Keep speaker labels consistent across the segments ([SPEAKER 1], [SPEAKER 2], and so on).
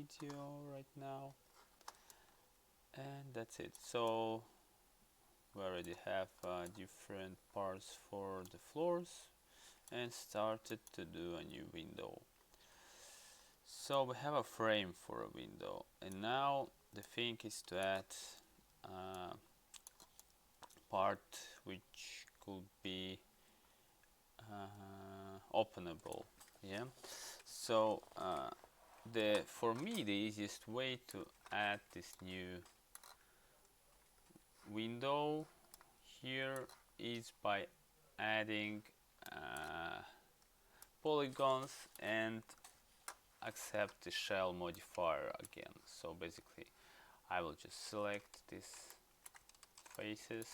[SPEAKER 1] video right now, and that's it. So we already have different parts for the floors and started to do a new window. So we have a frame for a window, and now the thing is to add a part which could be openable. Yeah. So for me the easiest way to add this new window here is by adding polygons and accept the shell modifier again. So basically I will just select this faces.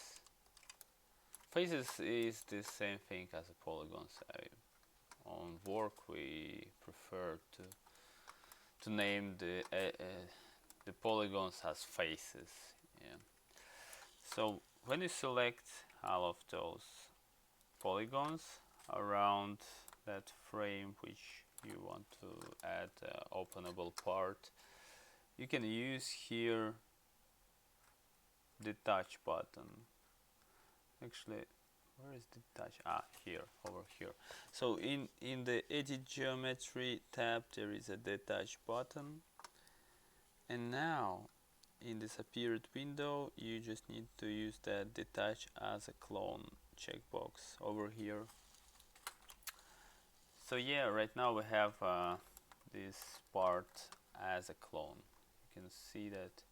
[SPEAKER 1] Faces is the same thing as a polygons. On work we prefer to name the polygons as faces. Yeah. So when you select all of those polygons around that frame which you want to add openable part, you can use here the touch button. Actually, where is the touch? Here, over here. So in the edit geometry tab there is a detach button, and now in this appeared window you just need to use that detach as a clone checkbox over here. So yeah, right now we have this part as a clone. You can see that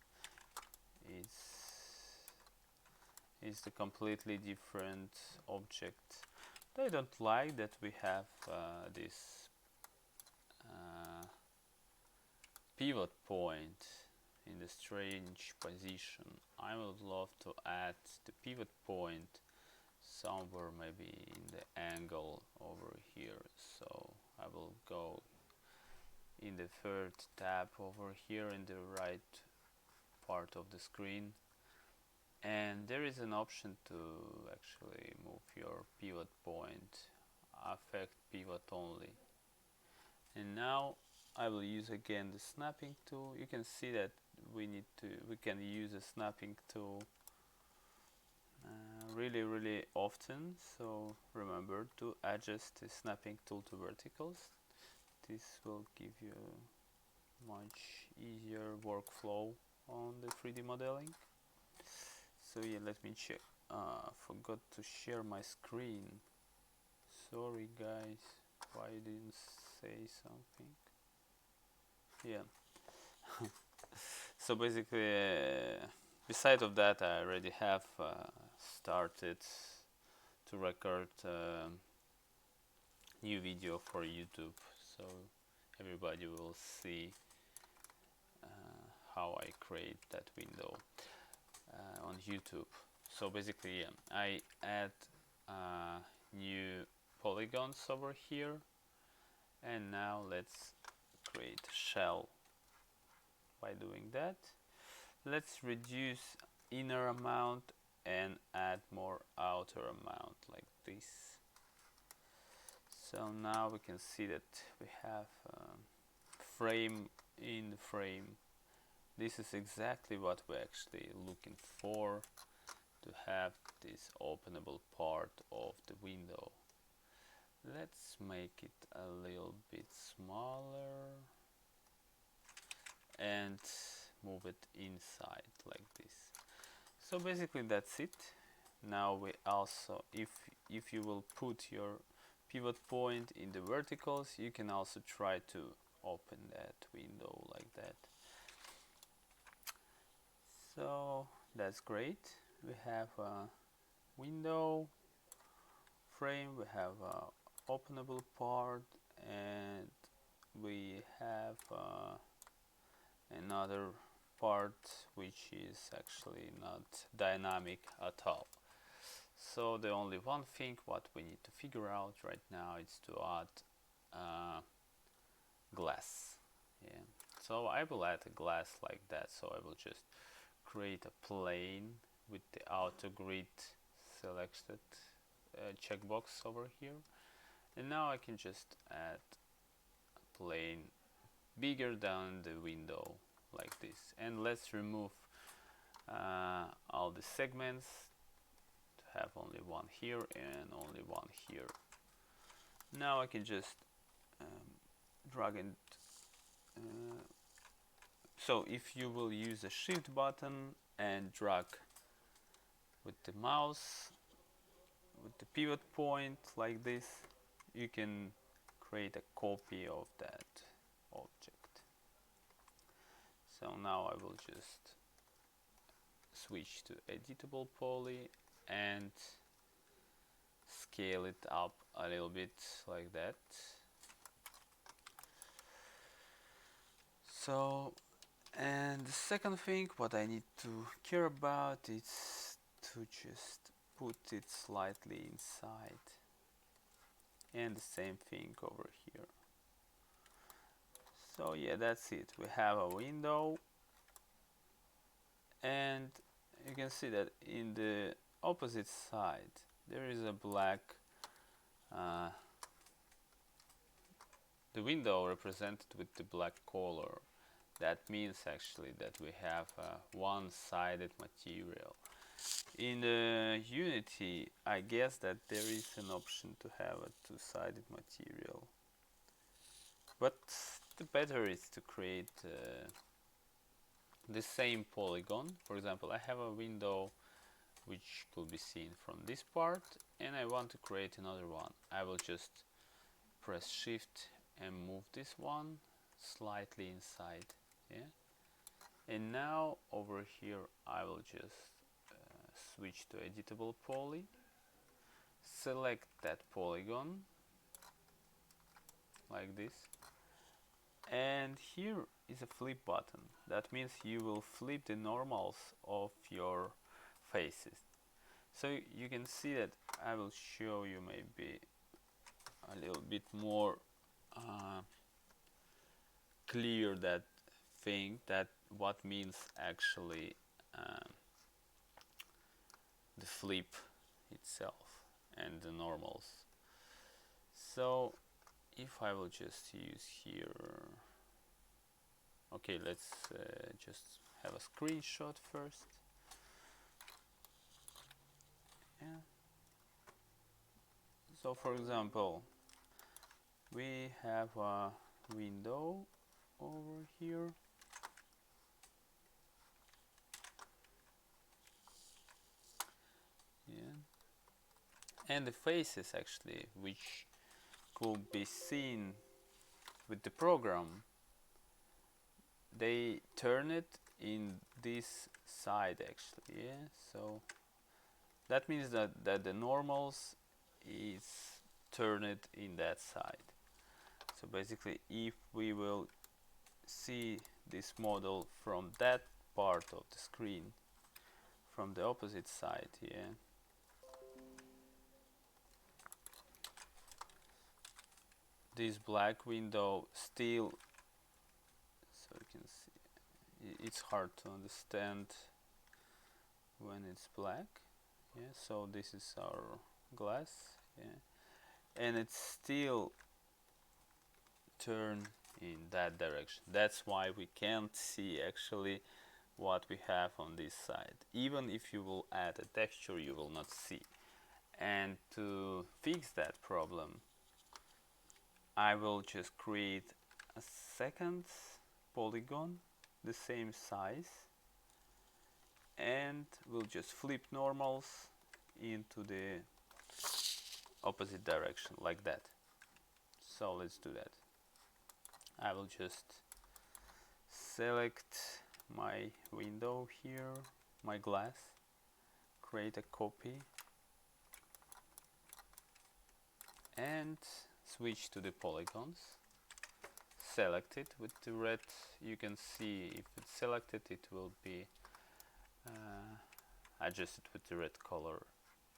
[SPEAKER 1] it's the completely different object. I don't like that we have this pivot point in the strange position. I would love to add the pivot point somewhere maybe in the angle over here. So I will go in the third tab over here in the right part of the screen, and there is an option to actually move your pivot point, affect pivot only. And now I will use again the snapping tool. You can see that we can use a snapping tool really often, so remember to adjust the snapping tool to verticals. This will give you much easier workflow on the 3D modeling. So yeah, let me check. Forgot to share my screen. Sorry guys, why you didn't say something? Yeah. So basically, beside of that, I already have started to record new video for YouTube, so everybody will see how I create that window on YouTube. So basically, yeah, I add new polygons over here, and now let's create a shell. By doing that, let's reduce inner amount and add more outer amount like this. So now we can see that we have frame in the frame. This is exactly what we're actually looking for, to have this openable part of the window. Let's make it a little bit smaller and move it inside like this. So basically that's it. Now we also, if you will put your pivot point in the verticals, you can also try to open that window like that. So that's great. We have a window frame, we have a openable part, and we have another part which is actually not dynamic at all. So the only one thing what we need to figure out right now is to add glass. Yeah. So I will add a glass like that. So I will just create a plane with the auto grid selected checkbox over here, and now I can just add a plane bigger than the window, like this. And let's remove all the segments to have only one here and only one here. Now I can just drag and so if you will use the shift button and drag with the mouse with the pivot point like this, you can create a copy of that object. So now I will just switch to editable poly and scale it up a little bit like that. So, and the second thing what I need to care about is to just put it slightly inside, and the same thing over here. So yeah, that's it. We have a window, and you can see that in the opposite side there is a black the window represented with the black color. That means actually that we have a one-sided material. In Unity, I guess that there is an option to have a two-sided material, but the better is to create the same polygon. For example, I have a window which could be seen from this part, and I want to create another one. I will just press shift and move this one slightly inside, yeah. And now over here I will just switch to editable poly, select that polygon like this, and here is a flip button. That means you will flip the normals of your faces. So you can see that I will show you maybe a little bit more clear that thing, that what means actually the flip itself and the normals. So if I will just use here, okay, let's just have a screenshot first. Yeah. So for example, we have a window over here, yeah, and the faces actually which could be seen with the program, they turn it in this side actually, yeah. So that means that the normals is turned in that side. So basically, if we will see this model from that part of the screen, from the opposite side, yeah, this black window still, so you can see, it's hard to understand when it's black, yeah. So this is our glass, yeah, and it's still turn in that direction. That's why we can't see actually what we have on this side. Even if you will add a texture, you will not see. And to fix that problem, I will just create a second polygon the same size, and we'll just flip normals into the opposite direction like that. So let's do that. I will just select my window here, my glass, create a copy, and switch to the polygons. Select it with the red. You can see if it's selected, it will be adjusted with the red color.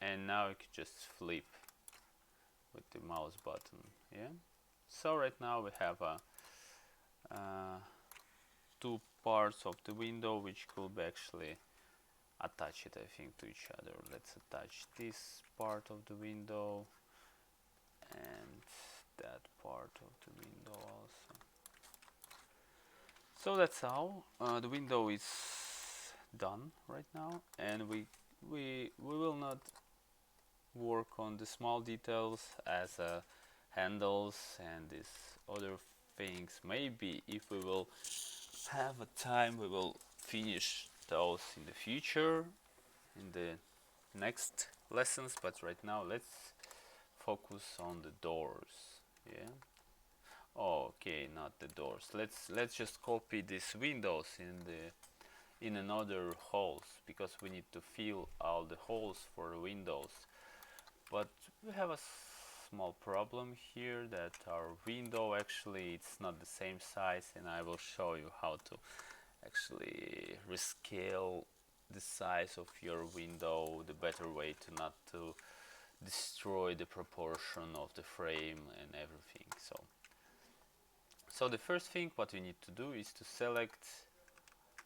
[SPEAKER 1] And now you can just flip with the mouse button, yeah. So right now we have two parts of the window which could be actually attach it, I think, to each other. Let's attach this part of the window and that part of the window also. So that's how the window is done right now, and we will not work on the small details as handles and these other things. Maybe if we will have a time, we will finish those in the future, in the next lessons. But right now, let's focus on the doors. Yeah. Okay, not the doors. Let's just copy these windows in another holes, because we need to fill all the holes for the windows. But we have a small problem here, that our window actually it's not the same size, and I will show you how to actually rescale the size of your window, the better way to not to destroy the proportion of the frame and everything. So the first thing what you need to do is to select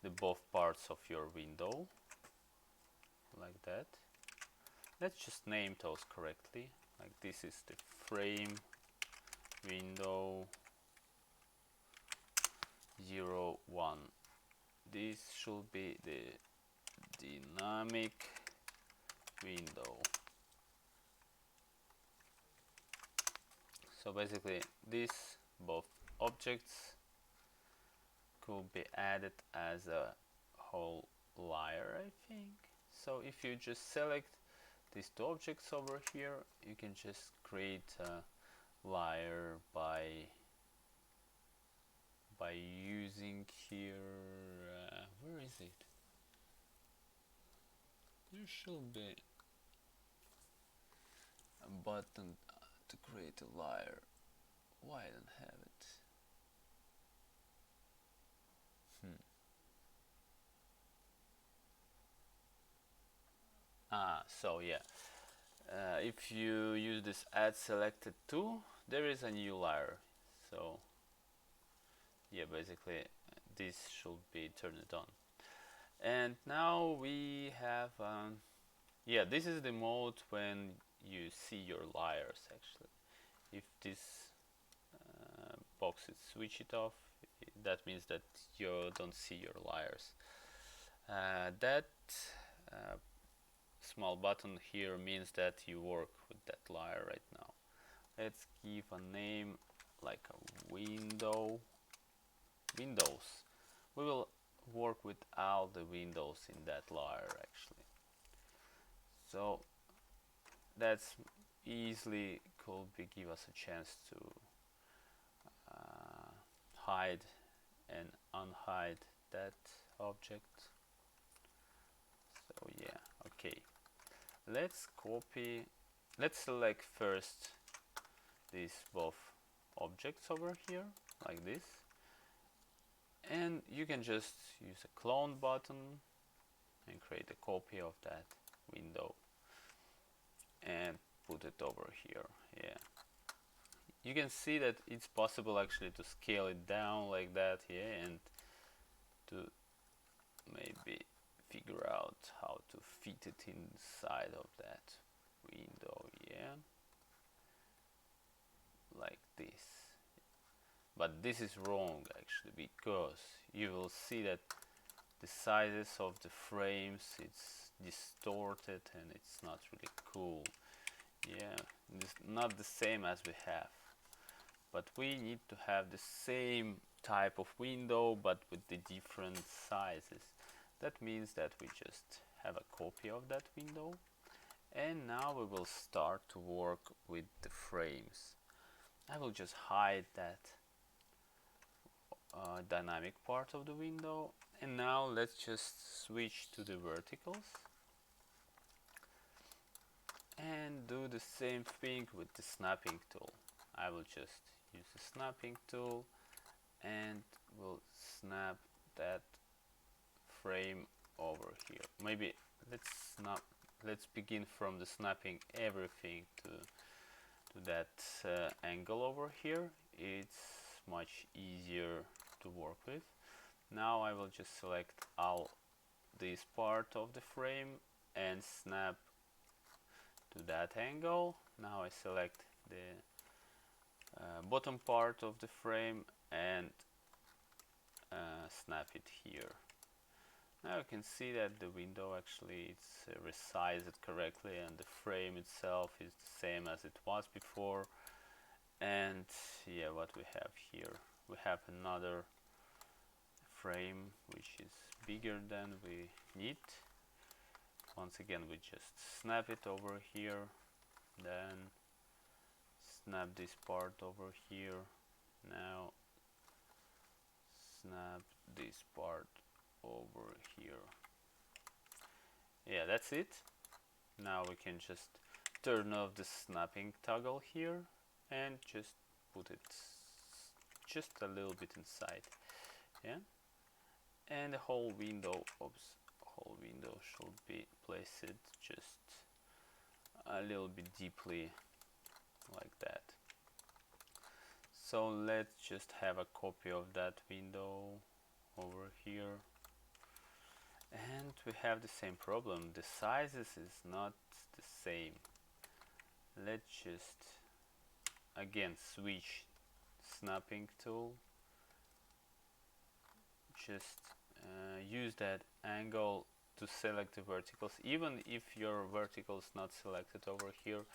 [SPEAKER 1] the both parts of your window like that. Let's just name those correctly. Like this is the frame window 01. This should be the dynamic window. So basically these both objects could be added as a whole layer, I think. So if you just select these two objects over here, you can just create a layer by using here, where is it? There should be a button to create a layer. Why I don't have it? So yeah, if you use this add selected to, there is a new layer. So yeah, basically this should be turned on. And now we have yeah, this is the mode when you see your layers actually. If this box is switch it off, that means that you don't see your layers. That uh, small button here means that you work with that layer right now. Let's give a name like a windows. We will work with all the windows in that layer actually. So that's easily could be give us a chance to hide and unhide that object. So yeah, okay. Let's select first these both objects over here like this, and you can just use a clone button and create a copy of that window and put it over here. Yeah, you can see that it's possible actually to scale it down like that, yeah, and to maybe figure out how to fit it inside of that window, yeah, like this. But this is wrong actually, because you will see that the sizes of the frames it's distorted and it's not really cool. Yeah, it's not the same as we have, but we need to have the same type of window but with the different sizes. That means that we just have a copy of that window, and now we will start to work with the frames. I will just hide that dynamic part of the window, and now let's just switch to the verticals and do the same thing with the snapping tool. I will just use the snapping tool and we'll snap that frame over here. Maybe let's begin from the snapping everything to that angle over here. It's much easier to work with. Now I will just select all this part of the frame and snap to that angle. Now I select the bottom part of the frame and snap it here. Now you can see that the window actually it's resized correctly, and the frame itself is the same as it was before. And yeah, what we have here, we have another frame which is bigger than we need. Once again, we just snap it over here, then snap this part over here. Now snap this part over here. Yeah, that's it. Now we can just turn off the snapping toggle here and just put it just a little bit inside. Yeah, and the whole window, whole window should be placed just a little bit deeply like that. So let's just have a copy of that window over here, and we have the same problem. The sizes is not the same. Let's just again switch snapping tool, just use that angle to select the verticals, even if your vertical is not selected over here.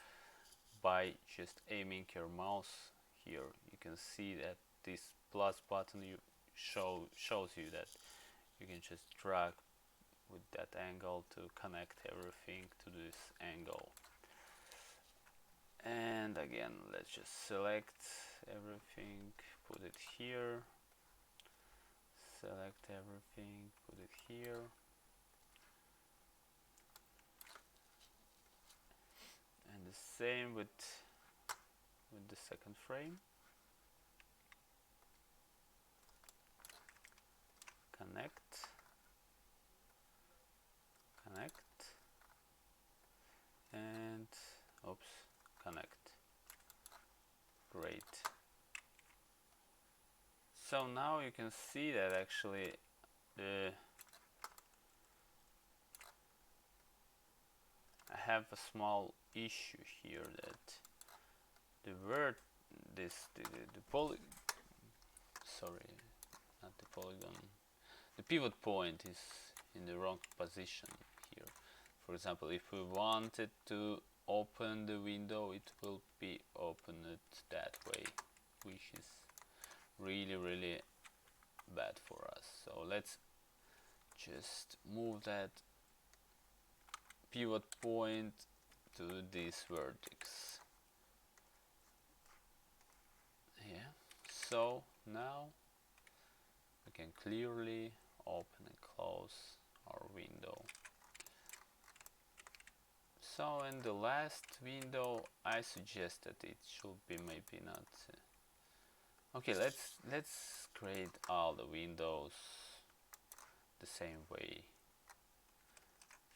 [SPEAKER 1] By just aiming your mouse here, you can see that this plus button shows you that you can just drag with that angle to connect everything to this angle. And again, let's just select everything, put it here, select everything, put it here, and the same with the second frame. Connect, and oops, connect. Great. So now you can see that actually I have a small issue here, that the poly sorry, not the polygon, the pivot point is in the wrong position here. For example, if we wanted to open the window, it will be opened that way, which is really bad for us. So let's just move that pivot point to this vertex. Yeah, so now we can clearly open and close our window. So in the last window I suggest that it should be maybe not okay, let's create all the windows the same way.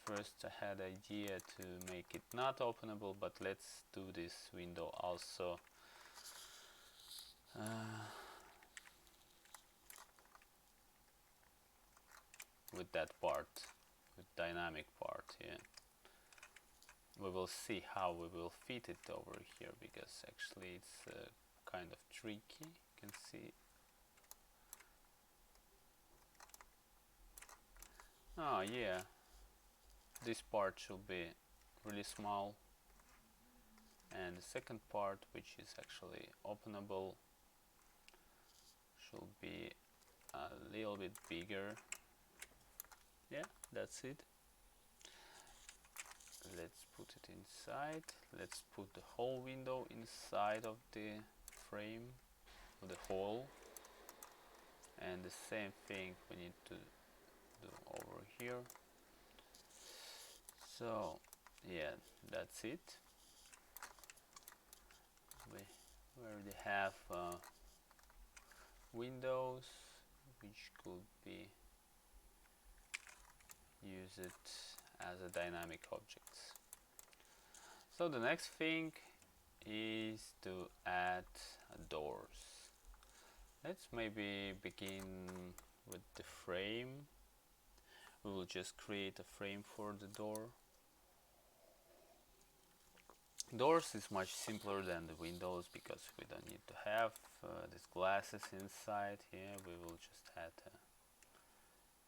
[SPEAKER 1] First I had idea to make it not openable, but let's do this window also with that part, with dynamic part. Yeah, we will see how we will fit it over here, because actually it's kind of tricky. You can see. Oh yeah, this part should be really small, and the second part, which is actually openable, should be a little bit bigger. Yeah, that's it. Let's put it inside. Let's put the whole window inside of the frame, of the hole, and the same thing we need to do over here. So yeah, that's it. We already have windows which could be used as a dynamic objects. So the next thing is to add doors. Let's maybe begin with the frame. We will just create a frame for the door. Doors is much simpler than the windows because we don't need to have these glasses inside. Here we will just add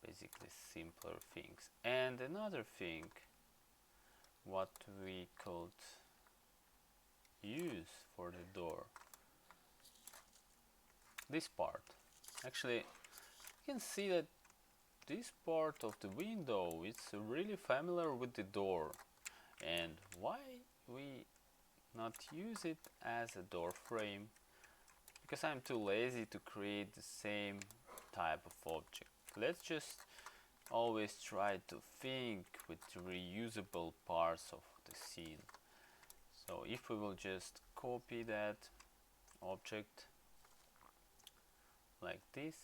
[SPEAKER 1] basically simpler things. And another thing what we could use for the door, this part. Actually, you can see that this part of the window is really familiar with the door. And why we not use it as a door frame? Because I'm too lazy to create the same type of object. Let's just always try to think with reusable parts of the scene. So if we will just copy that object like this,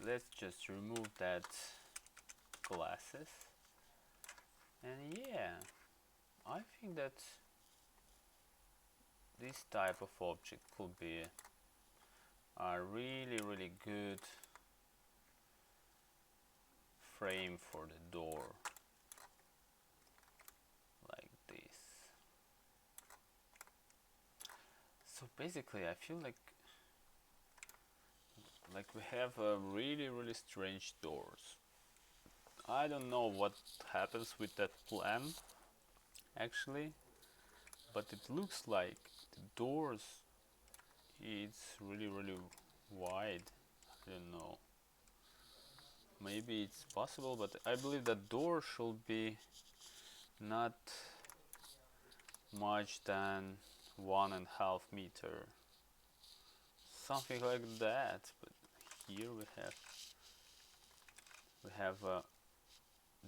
[SPEAKER 1] let's just remove that glasses, and yeah, I think that this type of object could be a really good frame for the door, like this. So basically I feel like we have a really strange doors. I don't know what happens with that plan actually, but it looks like the doors it's really wide. I don't know, maybe it's possible, but I believe that door should be not much than 1.5 meter, something like that. But here we have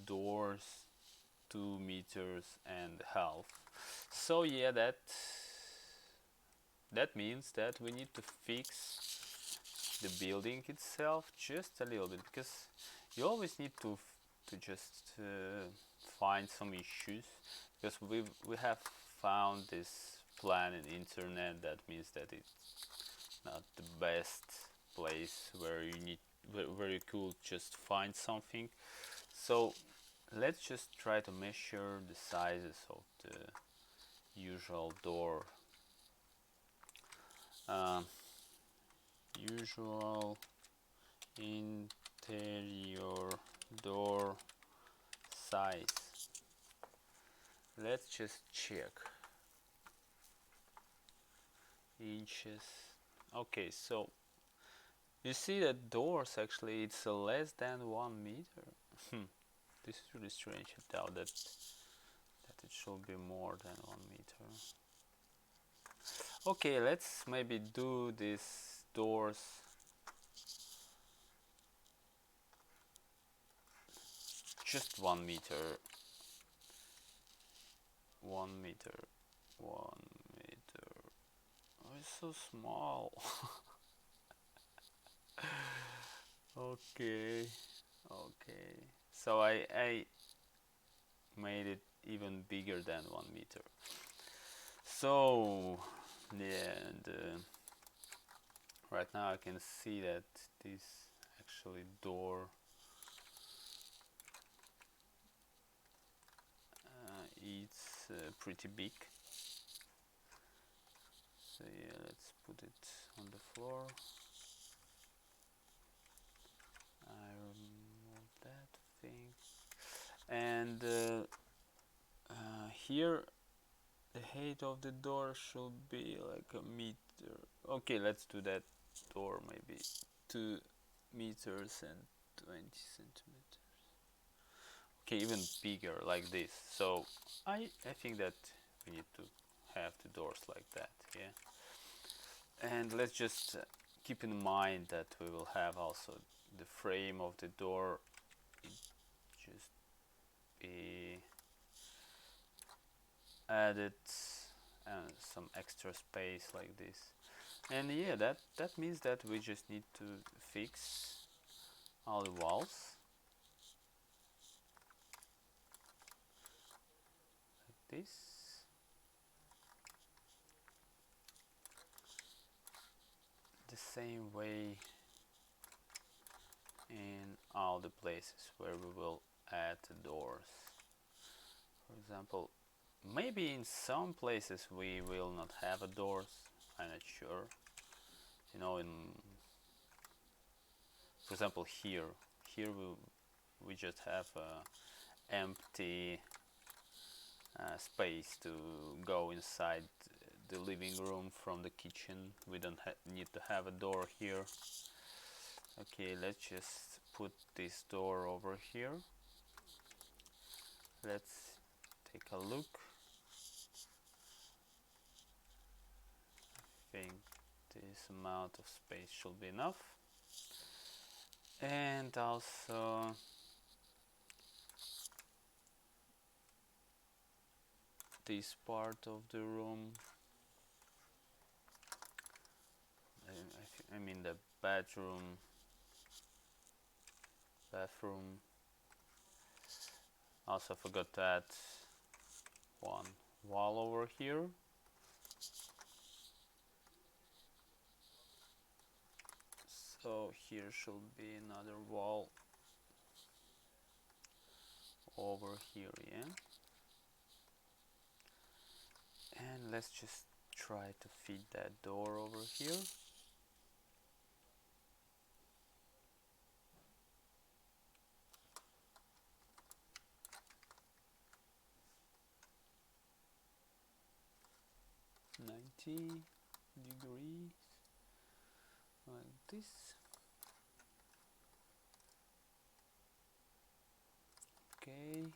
[SPEAKER 1] doors 2.5 meters. So yeah, that means that we need to fix the building itself just a little bit, because you always need to just find some issues, because we have found this plan in internet. That means that it's not the best place where you need where you could just find something. So let's just try to measure the sizes of the usual door. Um, Usual interior door size. Let's just check. Inches. Okay, so you see that doors actually it's less than 1 meter. This is really strange. I doubt that it should be more than 1 meter. Okay, let's maybe do these doors just 1 meter. 1 meter. 1 meter. Oh, it's so small. Okay. Okay. So I made it even bigger than 1 meter. So yeah, and right now I can see that this actually door it's pretty big. So yeah, let's put it on the floor. I remove that thing, and here the height of the door should be like a meter. Okay, let's do that door maybe 2 meters and 20 centimeters. Okay, even bigger like this. So I think that we need to have the doors like that. Yeah, and let's just keep in mind that we will have also the frame of the door. It just be added some extra space like this. And yeah, that means that we just need to fix all the walls like this. The same way in all the places where we will add the doors. For example, maybe in some places we will not have a doors. I'm not sure. You know, in for example here we just have a empty space to go inside the living room from the kitchen. We don't need to have a door here. Okay, let's just put this door over here. Let's take a look. I think this amount of space should be enough. And also this part of the room, I mean the bathroom, bathroom. Also forgot to add one wall over here. So here should be another wall over here, yeah. And let's just try to fit that door over here. $90 like this. Okay.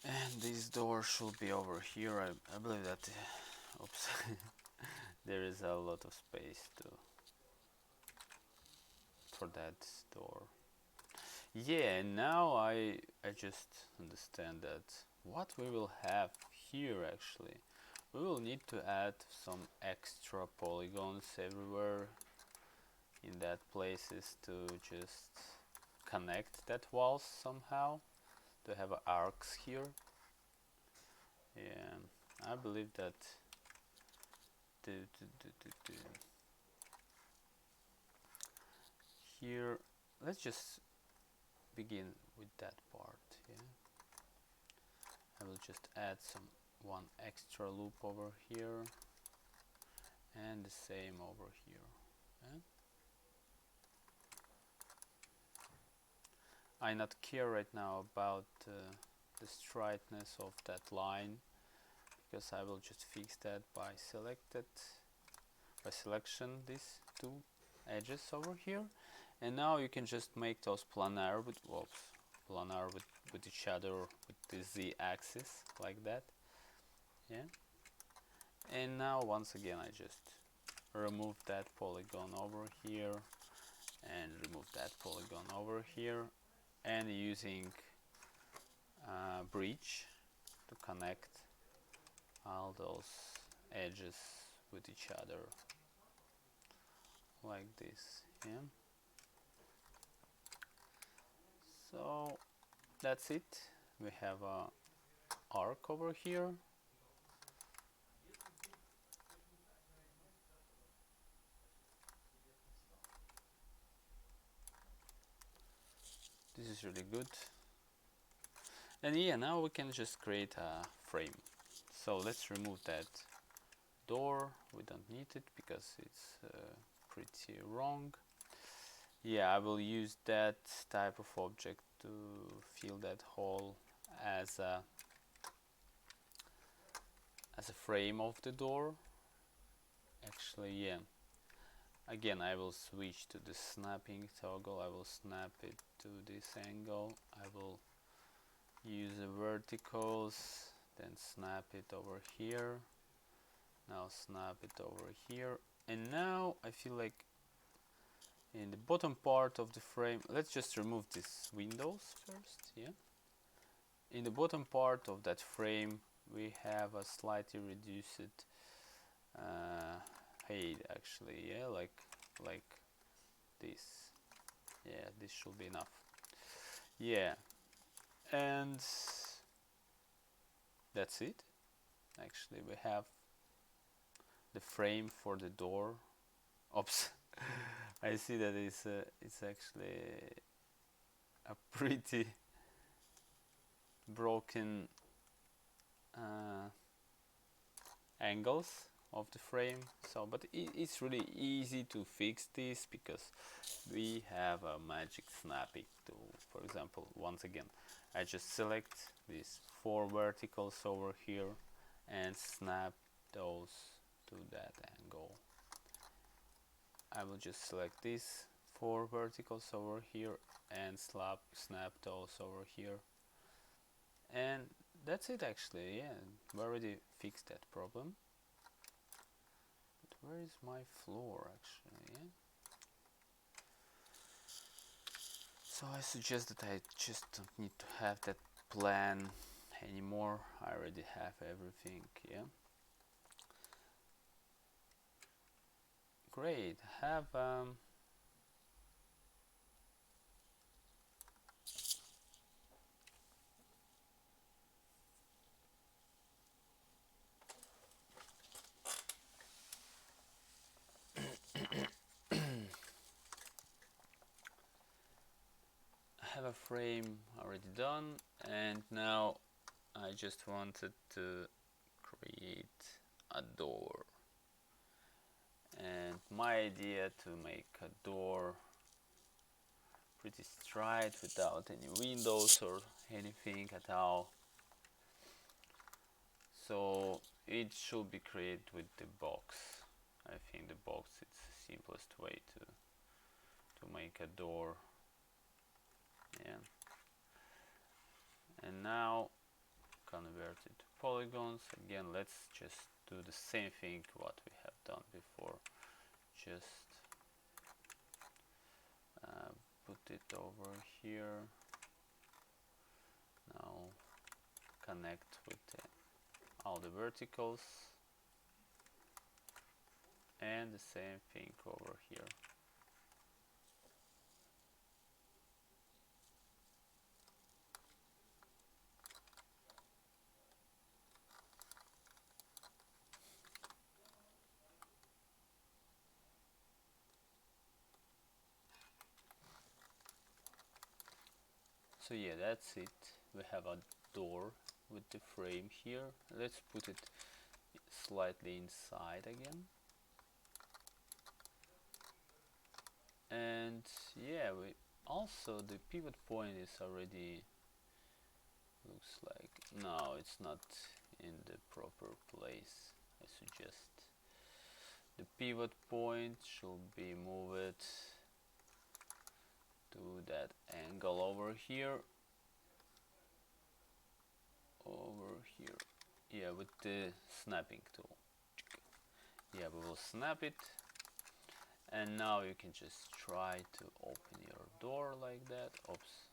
[SPEAKER 1] And this door should be over here. I believe that oops there is a lot of space for that door. Yeah, now I just understand that what we will have here actually, we will need to add some extra polygons everywhere in that places to just connect that walls somehow, to have arcs here. Yeah, I believe that here, let's just begin with that part. Yeah, I will just add one extra loop over here and the same over here. Yeah? I not care right now about the straightness of that line, because I will just fix that by selection these two edges over here. And now you can just make those planar with with each other with the z-axis like that. Yeah. And now once again I just remove that polygon over here and remove that polygon over here, and using bridge to connect all those edges with each other like this. Yeah. So that's it. We have a arc over here. This is really good. And yeah, now we can just create a frame. So let's remove that door. We don't need it because it's pretty wrong. Yeah, I will use that type of object to fill that hole as a frame of the door. Actually, yeah. Again, I will switch to the snapping toggle. I will snap it to this angle. I will use the verticals, then snap it over here. Now snap it over here. And now I feel like in the bottom part of the frame, let's just remove these windows first. Yeah. In the bottom part of that frame, we have a slightly reduced height actually. Yeah, like this. Yeah, this should be enough. Yeah, and that's it. Actually, we have the frame for the door. Oops, I see that it's actually a pretty broken angles of the frame. So, but it's really easy to fix this because we have a magic snapping tool. For example, once again, I just select these 4 verticals over here and snap those to that angle. I will just select these 4 verticals over here and snap those over here, and that's it. Actually, yeah, we already fixed that problem. But where is my floor actually? Yeah. So I suggest that I just don't need to have that plan anymore. I already have everything. Yeah, great. Have a frame already done, and now I just wanted to create a door. And my idea to make a door pretty straight without any windows or anything at all. So it should be created with the box. I think the box is the simplest way to make a door. Yeah. And now convert it to polygons. Again, let's just do the same thing what we have done before. Just put it over here. Now connect with all the verticals, and the same thing over here. So yeah, that's it. We have a door with the frame here. Let's put it slightly inside again. And yeah, we also, the pivot point is already, looks like, no, it's not in the proper place. I suggest the pivot point should be moved to that angle over here. Yeah, with the snapping tool. Yeah, we will snap it, and now you can just try to open your door like that. Oops,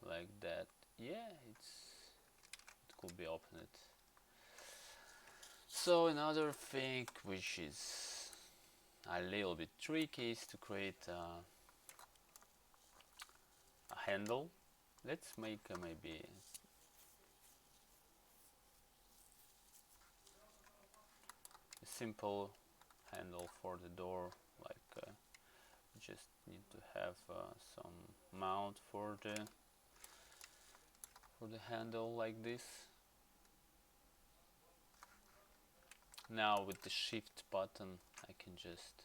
[SPEAKER 1] like that. Yeah, it could be opened. So another thing which is a little bit tricky is to create a handle. Let's make maybe a simple handle for the door, like just need to have some mount for the handle like this. Now with the shift button I can just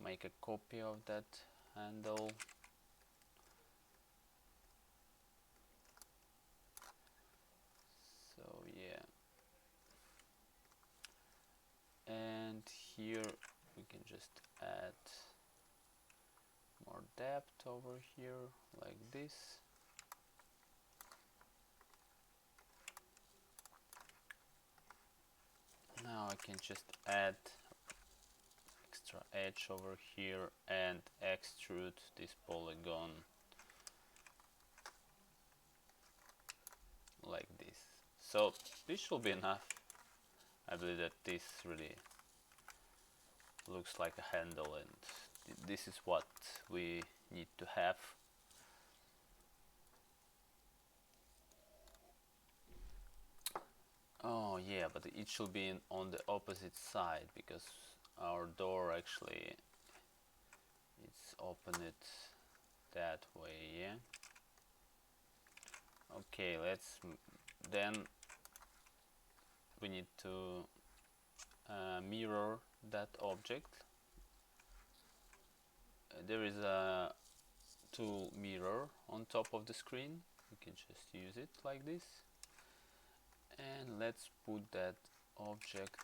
[SPEAKER 1] make a copy of that handle. So yeah, and here we can just add more depth over here like this. Now I can just add extra edge over here and extrude this polygon like this. So this should be enough. I believe that this really looks like a handle, and this is what we need to have. Oh yeah, but it should be on the opposite side, because our door actually it's open it that way. Yeah, okay, then we need to mirror that object. There is a tool mirror on top of the screen. You can just use it like this, and let's put that object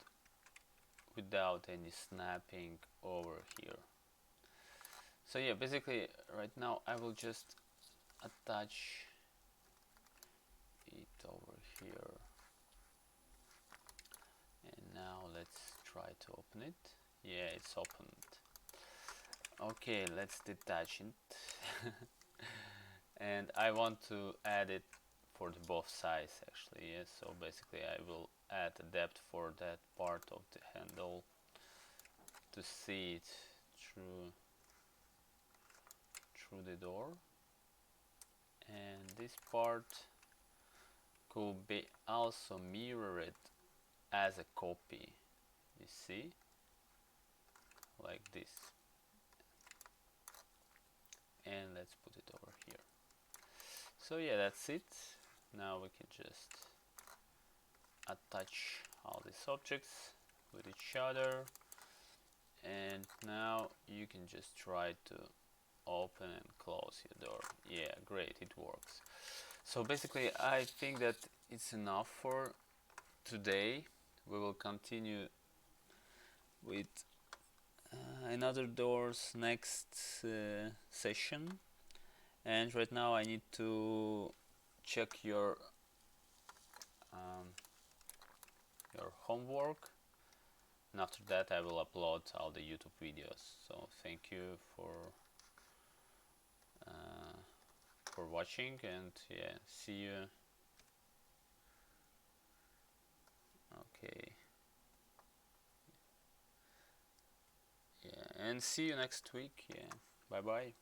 [SPEAKER 1] without any snapping over here. So yeah, basically right now I will just attach it over here, and now let's try to open it. Yeah, it's opened. Okay, let's detach it. And I want to add it for the both sides actually. Yes, so basically I will add a depth for that part of the handle to see it through the door, and this part could be also mirrored as a copy, you see, like this. And let's put it over here. So yeah, that's it. Now we can just attach all these objects with each other, and now you can just try to open and close your door. Yeah, great, it works. So basically I think that it's enough for today. We will continue with another doors next session, and right now I need to check um, your homework, and after that I will upload all the YouTube videos. So thank you for watching, and yeah, see you. Okay, yeah, and see you next week. Yeah, bye bye.